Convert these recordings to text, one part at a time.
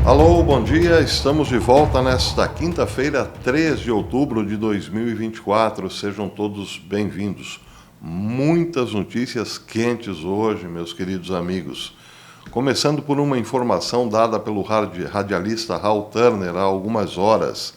Alô, bom dia. Estamos de volta nesta quinta-feira, 3 de outubro de 2024. Sejam todos bem-vindos. Muitas notícias quentes hoje, meus queridos amigos. Começando por uma informação dada pelo radialista Hal Turner há algumas horas.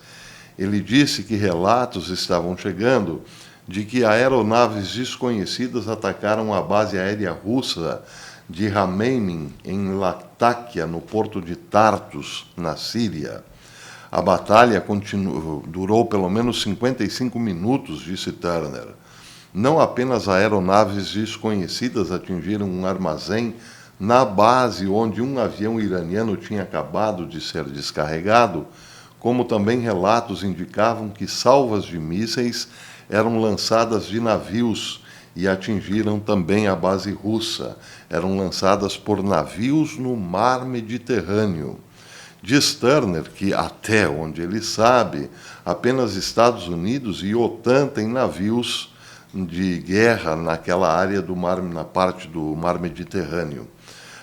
Ele disse que relatos estavam chegando de que aeronaves desconhecidas atacaram a base aérea russa de Rameymin, em Latáquia, no porto de Tartus, na Síria. A batalha durou pelo menos 55 minutos, disse Turner. Não apenas aeronaves desconhecidas atingiram um armazém na base onde um avião iraniano tinha acabado de ser descarregado, como também relatos indicavam que salvas de mísseis eram lançadas de navios e atingiram também a base russa. Eram lançadas por navios no mar Mediterrâneo. Diz Turner que, até onde ele sabe, apenas Estados Unidos e OTAN têm navios de guerra naquela área do mar, na parte do mar Mediterrâneo.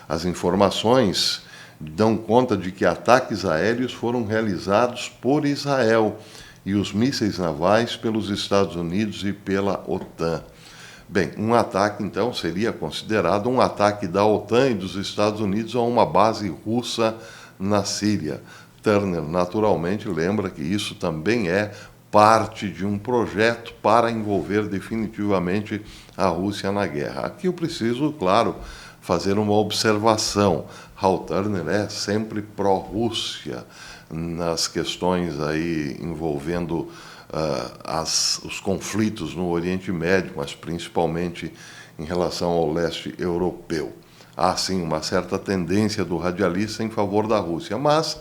As informações dão conta de que ataques aéreos foram realizados por Israel e os mísseis navais pelos Estados Unidos e pela OTAN. Bem, um ataque, então, seria considerado um ataque da OTAN e dos Estados Unidos a uma base russa na Síria. Turner, naturalmente, lembra que isso também é parte de um projeto para envolver definitivamente a Rússia na guerra. Aqui eu preciso, claro, fazer uma observação. Hal Turner é sempre pró-Rússia nas questões aí envolvendo os conflitos no Oriente Médio, mas principalmente em relação ao leste europeu. Há, sim, uma certa tendência do radialista em favor da Rússia, mas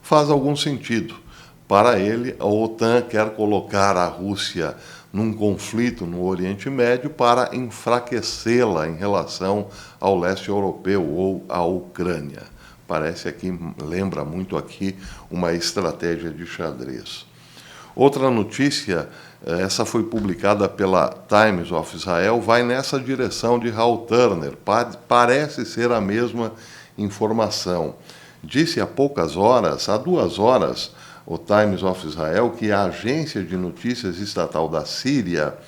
faz algum sentido. Para ele, a OTAN quer colocar a Rússia num conflito no Oriente Médio para enfraquecê-la em relação ao leste europeu ou à Ucrânia. Parece aqui, lembra muito aqui uma estratégia de xadrez. Outra notícia, essa foi publicada pela Times of Israel, vai nessa direção de Hal Turner. Parece ser a mesma informação. Disse há 2 horas, o Times of Israel, que a agência de notícias estatal da Síria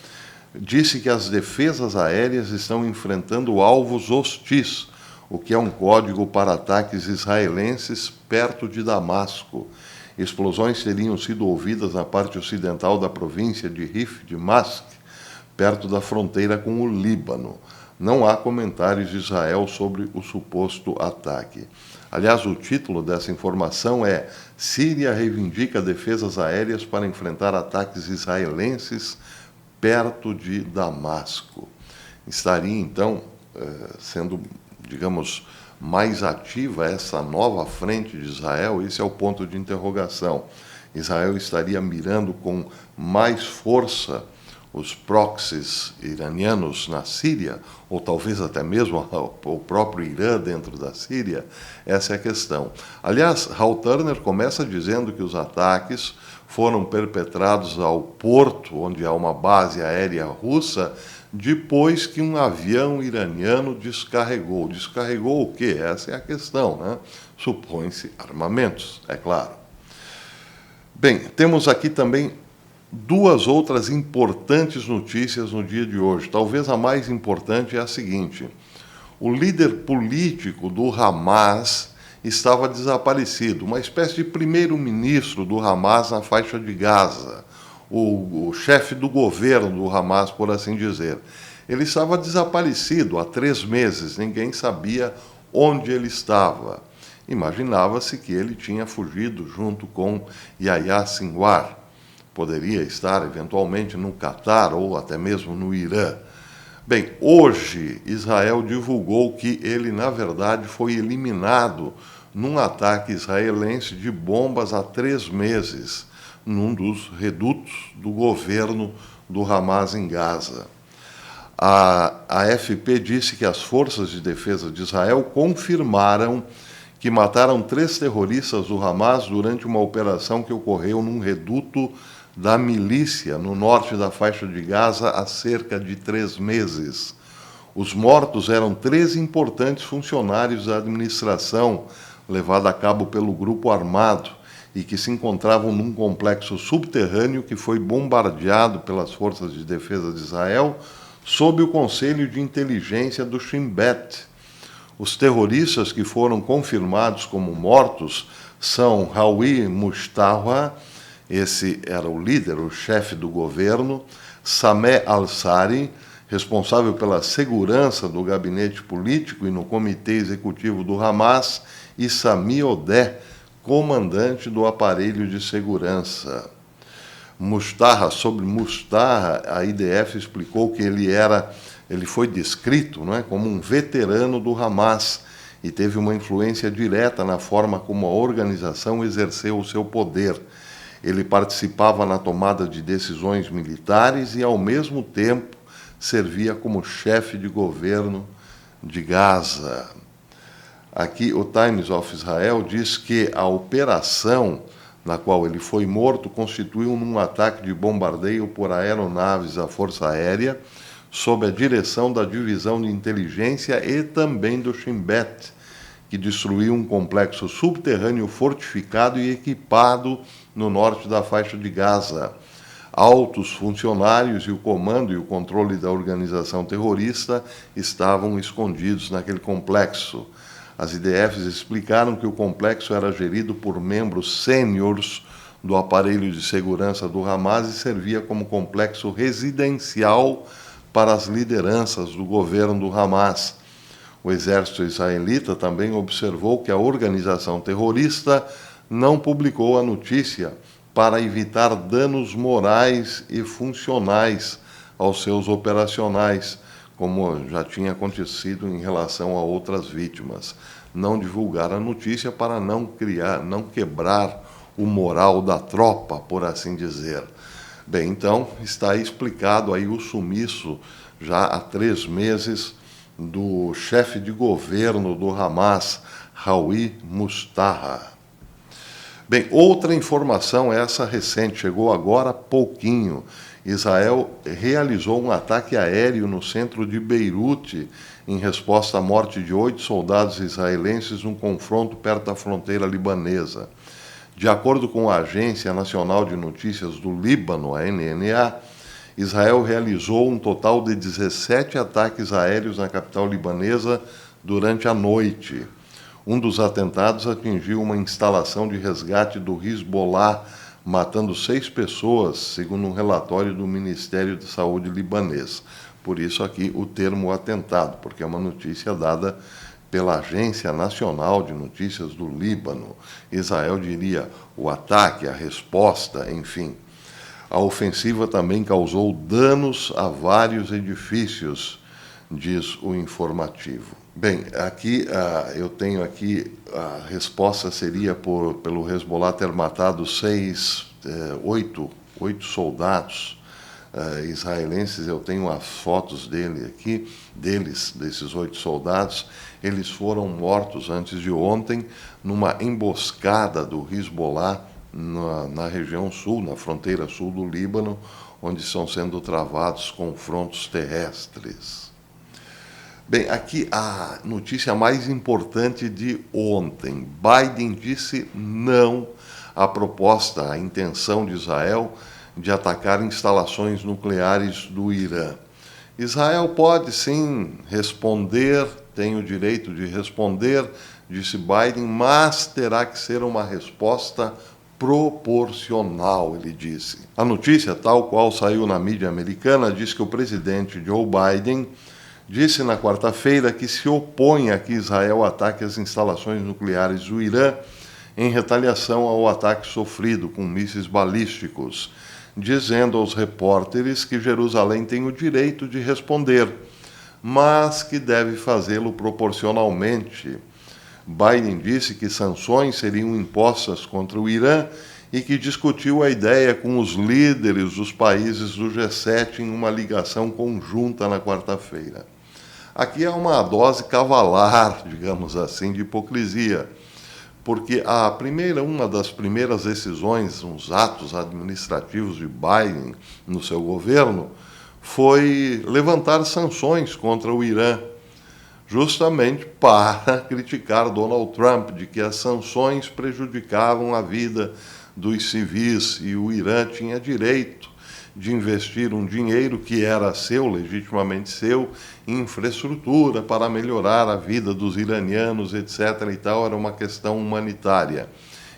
disse que as defesas aéreas estão enfrentando alvos hostis, o que é um código para ataques israelenses perto de Damasco. Explosões teriam sido ouvidas na parte ocidental da província de Rif Dimashq, perto da fronteira com o Líbano. Não há comentários de Israel sobre o suposto ataque. Aliás, o título dessa informação é Síria reivindica defesas aéreas para enfrentar ataques israelenses perto de Damasco. Estaria, então, sendo, digamos, mais ativa essa nova frente de Israel? Esse é o ponto de interrogação. Israel estaria mirando com mais força os proxies iranianos na Síria, ou talvez até mesmo o próprio Irã dentro da Síria? Essa é a questão. Aliás, Hal Turner começa dizendo que os ataques foram perpetrados ao porto, onde há uma base aérea russa, depois que um avião iraniano descarregou. Descarregou o quê? Essa é a questão, né? Supõe-se armamentos, é claro. Bem, temos aqui também 2 outras importantes notícias no dia de hoje. Talvez a mais importante é a seguinte: o líder político do Hamas estava desaparecido, uma espécie de primeiro-ministro do Hamas na faixa de Gaza, o chefe do governo do Hamas, por assim dizer. Ele estava desaparecido há 3 meses, ninguém sabia onde ele estava. Imaginava-se que ele tinha fugido junto com Yahya Sinwar. Poderia estar, eventualmente, no Catar ou até mesmo no Irã. Bem, hoje Israel divulgou que ele, na verdade, foi eliminado num ataque israelense de bombas há 3 meses, num dos redutos do governo do Hamas em Gaza. A AFP disse que as forças de defesa de Israel confirmaram que mataram 3 terroristas do Hamas durante uma operação que ocorreu num reduto da milícia no norte da faixa de Gaza há cerca de 3 meses. Os mortos eram 3 importantes funcionários da administração levada a cabo pelo grupo armado e que se encontravam num complexo subterrâneo que foi bombardeado pelas forças de defesa de Israel sob o conselho de inteligência do Shin Bet. Os terroristas que foram confirmados como mortos são Hawi Mustafa, esse era o líder, o chefe do governo, Sameh Al-Sari, responsável pela segurança do gabinete político e no comitê executivo do Hamas, e Sami Odeh, comandante do aparelho de segurança. Sobre Mustafa, a IDF explicou que ele foi descrito, não é, como um veterano do Hamas e teve uma influência direta na forma como a organização exerceu o seu poder. Ele participava na tomada de decisões militares e, ao mesmo tempo, servia como chefe de governo de Gaza. Aqui, o Times of Israel diz que a operação na qual ele foi morto constituiu um ataque de bombardeio por aeronaves à Força Aérea, sob a direção da Divisão de Inteligência e também do Shin Bet, que destruiu um complexo subterrâneo fortificado e equipado no norte da faixa de Gaza. Altos funcionários e o comando e o controle da organização terrorista estavam escondidos naquele complexo. As IDFs explicaram que o complexo era gerido por membros sêniores do aparelho de segurança do Hamas e servia como complexo residencial para as lideranças do governo do Hamas. O exército israelita também observou que a organização terrorista não publicou a notícia para evitar danos morais e funcionais aos seus operacionais, como já tinha acontecido em relação a outras vítimas. Não divulgar a notícia para não quebrar o moral da tropa, por assim dizer. Bem, então, está explicado aí o sumiço, já há 3 meses, do chefe de governo do Hamas, Hawi Mustafa. Bem, outra informação, essa recente, chegou agora há pouquinho. Israel realizou um ataque aéreo no centro de Beirute em resposta à morte de 8 soldados israelenses num confronto perto da fronteira libanesa. De acordo com a Agência Nacional de Notícias do Líbano, a NNA, Israel realizou um total de 17 ataques aéreos na capital libanesa durante a noite. Um dos atentados atingiu uma instalação de resgate do Hezbollah, matando 6 pessoas, segundo um relatório do Ministério da Saúde libanês. Por isso aqui o termo atentado, porque é uma notícia dada pela Agência Nacional de Notícias do Líbano. Israel diria o ataque, a resposta, enfim. A ofensiva também causou danos a vários edifícios, diz o informativo. Bem, aqui eu tenho aqui, a resposta seria pelo Hezbollah ter matado 8 soldados israelenses. Eu tenho as fotos desses 8 soldados. Eles foram mortos antes de ontem numa emboscada do Hezbollah na região sul, na fronteira sul do Líbano, onde estão sendo travados confrontos terrestres. Bem, aqui a notícia mais importante de ontem. Biden disse não à proposta, à intenção de Israel de atacar instalações nucleares do Irã. Israel pode sim responder, tem o direito de responder, disse Biden, mas terá que ser uma resposta proporcional, ele disse. A notícia, tal qual saiu na mídia americana, diz que o presidente Joe Biden disse na quarta-feira que se opõe a que Israel ataque as instalações nucleares do Irã em retaliação ao ataque sofrido com mísseis balísticos, dizendo aos repórteres que Jerusalém tem o direito de responder, mas que deve fazê-lo proporcionalmente. Biden disse que sanções seriam impostas contra o Irã e que discutiu a ideia com os líderes dos países do G7 em uma ligação conjunta na quarta-feira. Aqui é uma dose cavalar, digamos assim, de hipocrisia, porque uma das primeiras decisões, uns atos administrativos de Biden no seu governo, foi levantar sanções contra o Irã, justamente para criticar Donald Trump, de que as sanções prejudicavam a vida dos civis e o Irã tinha direito de investir um dinheiro que era seu, legitimamente seu, em infraestrutura para melhorar a vida dos iranianos, etc. e tal, era uma questão humanitária.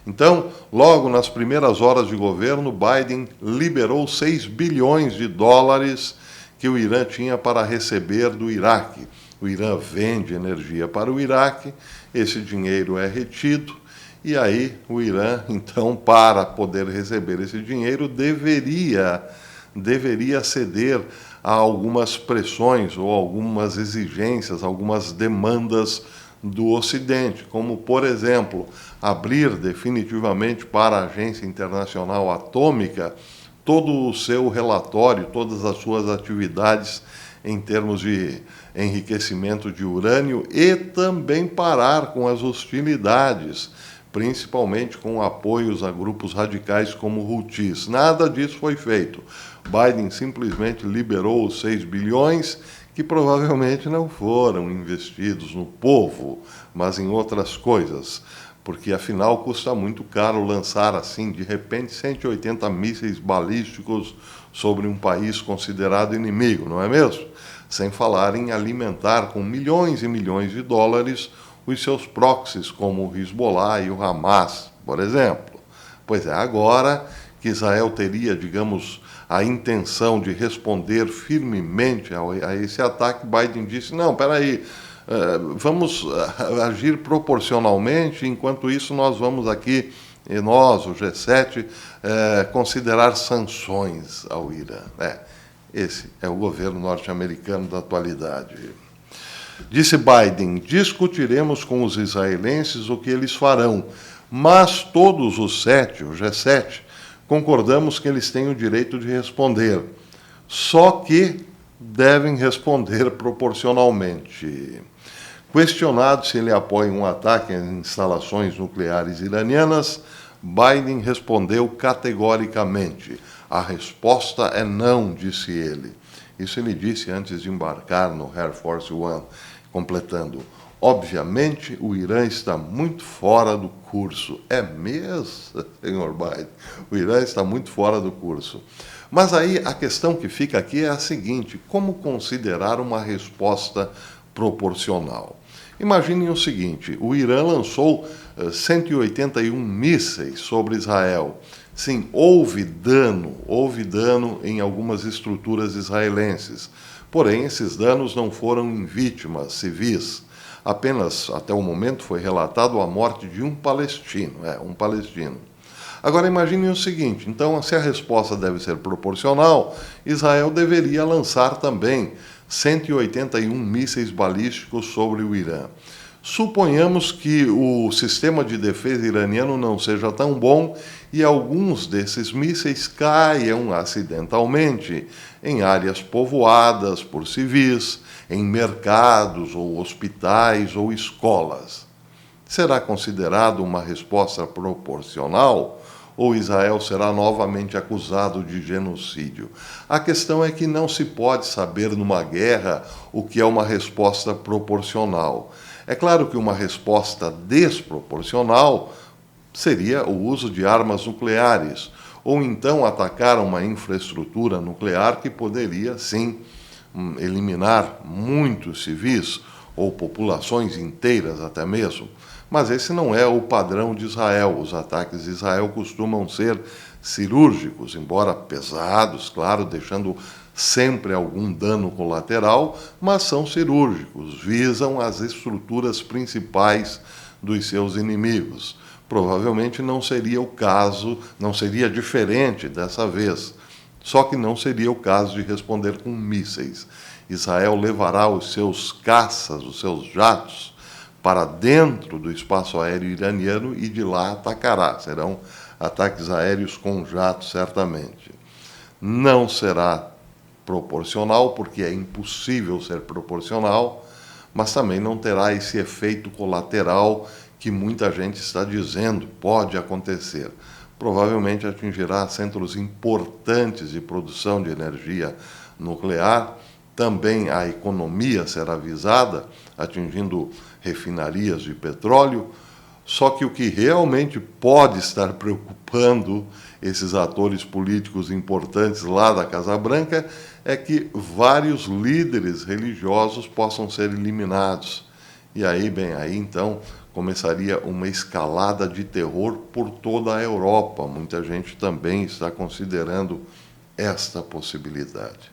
Então, logo nas primeiras horas de governo, Biden liberou 6 bilhões de dólares que o Irã tinha para receber do Iraque. O Irã vende energia para o Iraque, esse dinheiro é retido, e aí o Irã, então, para poder receber esse dinheiro, deveria ceder a algumas pressões ou algumas exigências, algumas demandas do Ocidente, como, por exemplo, abrir definitivamente para a Agência Internacional Atômica todo o seu relatório, todas as suas atividades em termos de enriquecimento de urânio e também parar com as hostilidades, principalmente com apoios a grupos radicais como Houthis. Nada disso foi feito. Biden simplesmente liberou os 6 bilhões, que provavelmente não foram investidos no povo, mas em outras coisas, porque afinal custa muito caro lançar assim, de repente, 180 mísseis balísticos sobre um país considerado inimigo, não é mesmo? Sem falar em alimentar com milhões e milhões de dólares os seus proxies, como o Hezbollah e o Hamas, por exemplo. Pois é, agora que Israel teria, digamos, a intenção de responder firmemente a esse ataque, Biden disse, não, espera aí, vamos agir proporcionalmente, enquanto isso nós vamos aqui, nós, o G7, considerar sanções ao Irã. Esse é o governo norte-americano da atualidade. Disse Biden, discutiremos com os israelenses o que eles farão, mas todos os 7, o G7, concordamos que eles têm o direito de responder, só que devem responder proporcionalmente. Questionado se ele apoia um ataque às instalações nucleares iranianas, Biden respondeu categoricamente. A resposta é não, disse ele. Isso ele disse antes de embarcar no Air Force One, completando. Obviamente, o Irã está muito fora do curso. É mesmo, senhor Biden? O Irã está muito fora do curso. Mas aí a questão que fica aqui é a seguinte: como considerar uma resposta proporcional? Imaginem o seguinte: o Irã lançou 181 mísseis sobre Israel. Sim, houve dano em algumas estruturas israelenses. Porém, esses danos não foram em vítimas civis. Apenas, até o momento, foi relatado a morte de um palestino. Agora, imaginem o seguinte, então, se a resposta deve ser proporcional, Israel deveria lançar também 181 mísseis balísticos sobre o Irã. Suponhamos que o sistema de defesa iraniano não seja tão bom e alguns desses mísseis caiam acidentalmente em áreas povoadas por civis, em mercados ou hospitais ou escolas. Será considerado uma resposta proporcional ou Israel será novamente acusado de genocídio? A questão é que não se pode saber numa guerra o que é uma resposta proporcional. É claro que uma resposta desproporcional seria o uso de armas nucleares, ou então atacar uma infraestrutura nuclear que poderia, sim, eliminar muitos civis, ou populações inteiras até mesmo. Mas esse não é o padrão de Israel. Os ataques de Israel costumam ser cirúrgicos, embora pesados, claro, deixando sempre algum dano colateral, mas são cirúrgicos, visam as estruturas principais dos seus inimigos. Provavelmente não seria o caso, não seria diferente dessa vez, só que não seria o caso de responder com mísseis. Israel levará os seus caças, os seus jatos, para dentro do espaço aéreo iraniano e de lá atacará. Serão ataques aéreos com jatos, certamente. Não será proporcional, porque é impossível ser proporcional, mas também não terá esse efeito colateral que muita gente está dizendo pode acontecer. Provavelmente atingirá centros importantes de produção de energia nuclear, também a economia será visada, atingindo refinarias de petróleo. Só que o que realmente pode estar preocupando esses atores políticos importantes lá da Casa Branca é que vários líderes religiosos possam ser eliminados. E aí, bem, aí então começaria uma escalada de terror por toda a Europa. Muita gente também está considerando esta possibilidade.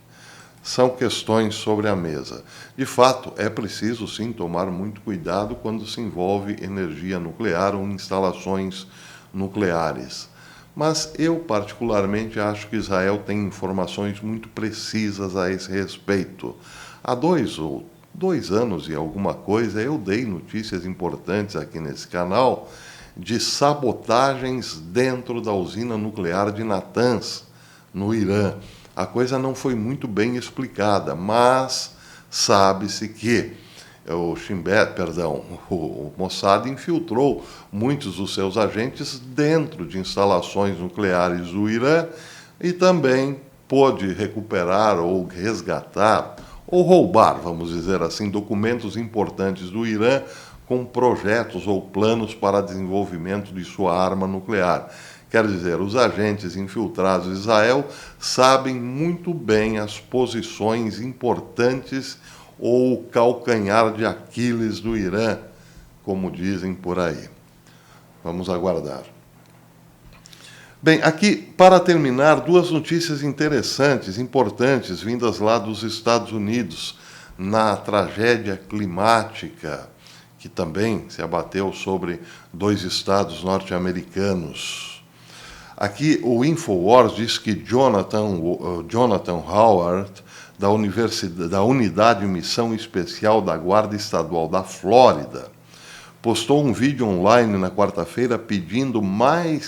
São questões sobre a mesa. De fato, é preciso sim tomar muito cuidado quando se envolve energia nuclear ou instalações nucleares. Mas eu, particularmente, acho que Israel tem informações muito precisas a esse respeito. Há dois anos e alguma coisa, eu dei notícias importantes aqui nesse canal de sabotagens dentro da usina nuclear de Natanz, no Irã. A coisa não foi muito bem explicada, mas sabe-se que o Mossad infiltrou muitos dos seus agentes dentro de instalações nucleares do Irã e também pôde recuperar ou resgatar, ou roubar, vamos dizer assim, documentos importantes do Irã com projetos ou planos para desenvolvimento de sua arma nuclear. Quer dizer, os agentes infiltrados de Israel sabem muito bem as posições importantes ou o calcanhar de Aquiles do Irã, como dizem por aí. Vamos aguardar. Bem, aqui, para terminar, duas notícias interessantes, importantes, vindas lá dos Estados Unidos, na tragédia climática, que também se abateu sobre 2 estados norte-americanos. Aqui o Infowars diz que Jonathan Howard, da Unidade de Missão Especial da Guarda Estadual da Flórida, postou um vídeo online na quarta-feira pedindo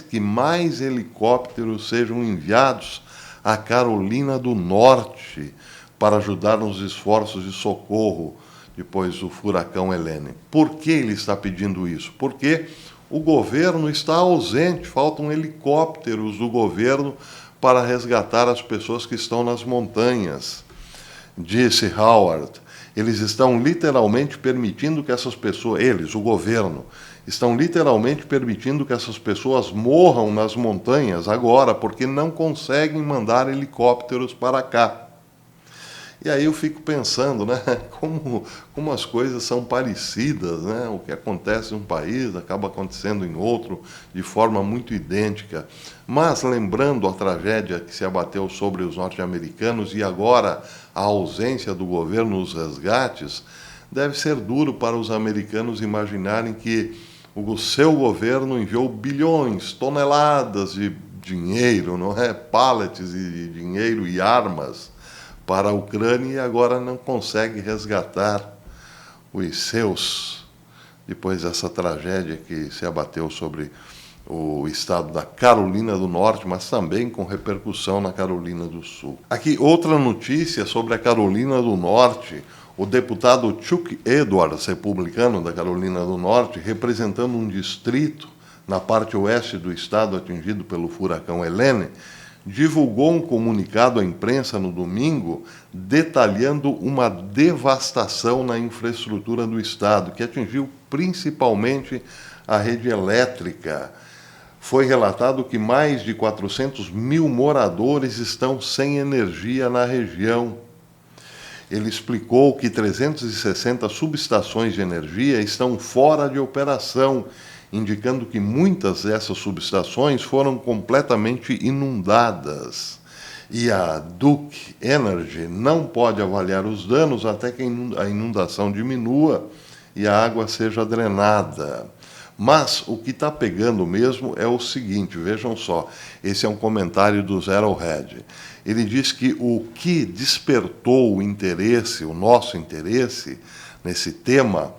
que mais helicópteros sejam enviados à Carolina do Norte para ajudar nos esforços de socorro depois do furacão Helene. Por que ele está pedindo isso? Porque o governo está ausente, faltam helicópteros do governo para resgatar as pessoas que estão nas montanhas. Disse Howard, eles estão literalmente permitindo que essas pessoas, o governo, estão literalmente permitindo que essas pessoas morram nas montanhas agora, porque não conseguem mandar helicópteros para cá. E aí eu fico pensando, né, como as coisas são parecidas, né? O que acontece em um país acaba acontecendo em outro de forma muito idêntica. Mas lembrando a tragédia que se abateu sobre os norte-americanos e agora a ausência do governo nos resgates, deve ser duro para os americanos imaginarem que o seu governo enviou bilhões, toneladas de dinheiro, não é? Pallets de dinheiro e armas para a Ucrânia e agora não consegue resgatar os seus, depois dessa tragédia que se abateu sobre o estado da Carolina do Norte, mas também com repercussão na Carolina do Sul. Aqui outra notícia sobre a Carolina do Norte. O deputado Chuck Edwards, republicano da Carolina do Norte, representando um distrito na parte oeste do estado atingido pelo furacão Helene, divulgou um comunicado à imprensa no domingo detalhando uma devastação na infraestrutura do estado, que atingiu principalmente a rede elétrica. Foi relatado que mais de 400 mil moradores estão sem energia na região. Ele explicou que 360 subestações de energia estão fora de operação, indicando que muitas dessas subestações foram completamente inundadas. E a Duke Energy não pode avaliar os danos até que a inundação diminua e a água seja drenada. Mas o que está pegando mesmo é o seguinte, vejam só, esse é um comentário do Zero Hedge. Ele diz que o que despertou o interesse, o nosso interesse nesse tema,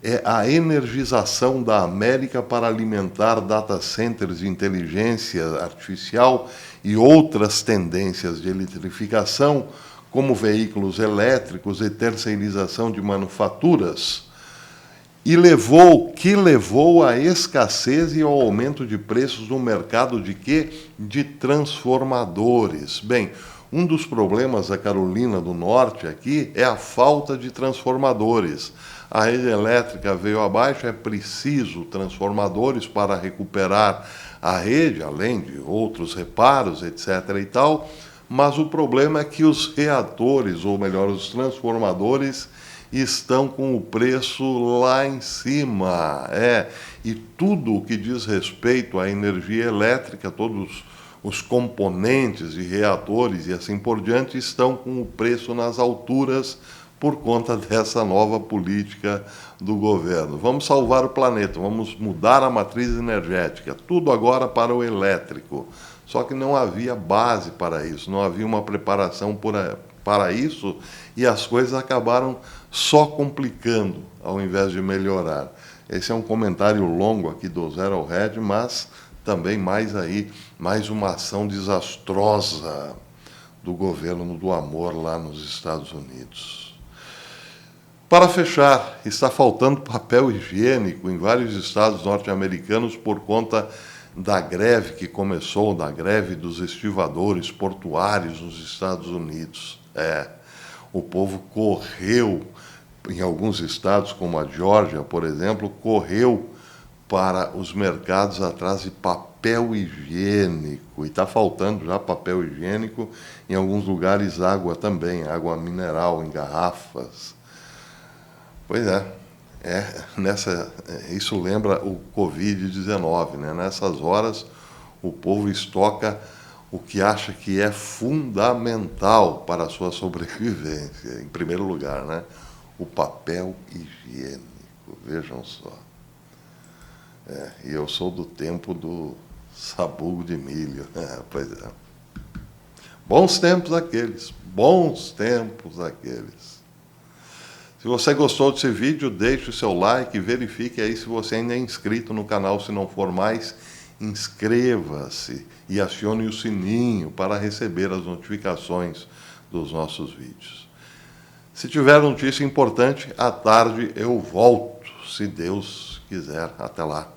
é a energização da América para alimentar data centers de inteligência artificial e outras tendências de eletrificação, como veículos elétricos e terceirização de manufaturas, e levou à escassez e ao aumento de preços no mercado de quê? De transformadores. Bem, Um dos problemas da Carolina do Norte aqui é a falta de transformadores. A rede elétrica veio abaixo, é preciso transformadores para recuperar a rede, além de outros reparos, etc. e tal, mas o problema é que os reatores, ou melhor, os transformadores, estão com o preço lá em cima. E tudo o que diz respeito à energia elétrica, todos os componentes de reatores e assim por diante, estão com o preço nas alturas por conta dessa nova política do governo. Vamos salvar o planeta, vamos mudar a matriz energética, tudo agora para o elétrico. Só que não havia base para isso, não havia uma preparação para isso, e as coisas acabaram só complicando, ao invés de melhorar. Esse é um comentário longo aqui do Zero ao Red, mas também mais uma ação desastrosa do governo do amor lá nos Estados Unidos. Para fechar, está faltando papel higiênico em vários estados norte-americanos por conta da greve que começou, da greve dos estivadores portuários nos Estados Unidos. O povo correu, em alguns estados, como a Geórgia, por exemplo, correu para os mercados atrás de papel higiênico. E está faltando já papel higiênico, em alguns lugares água também, água mineral em garrafas. Pois isso lembra o Covid-19, né? Nessas horas, o povo estoca o que acha que é fundamental para a sua sobrevivência, em primeiro lugar, né? O papel higiênico, vejam só. E eu sou do tempo do sabugo de milho. Pois é. Bons tempos aqueles, bons tempos aqueles. Se você gostou desse vídeo, deixe o seu like, verifique aí se você ainda é inscrito no canal. Se não for mais, inscreva-se e acione o sininho para receber as notificações dos nossos vídeos. Se tiver notícia importante, à tarde eu volto, se Deus quiser. Até lá.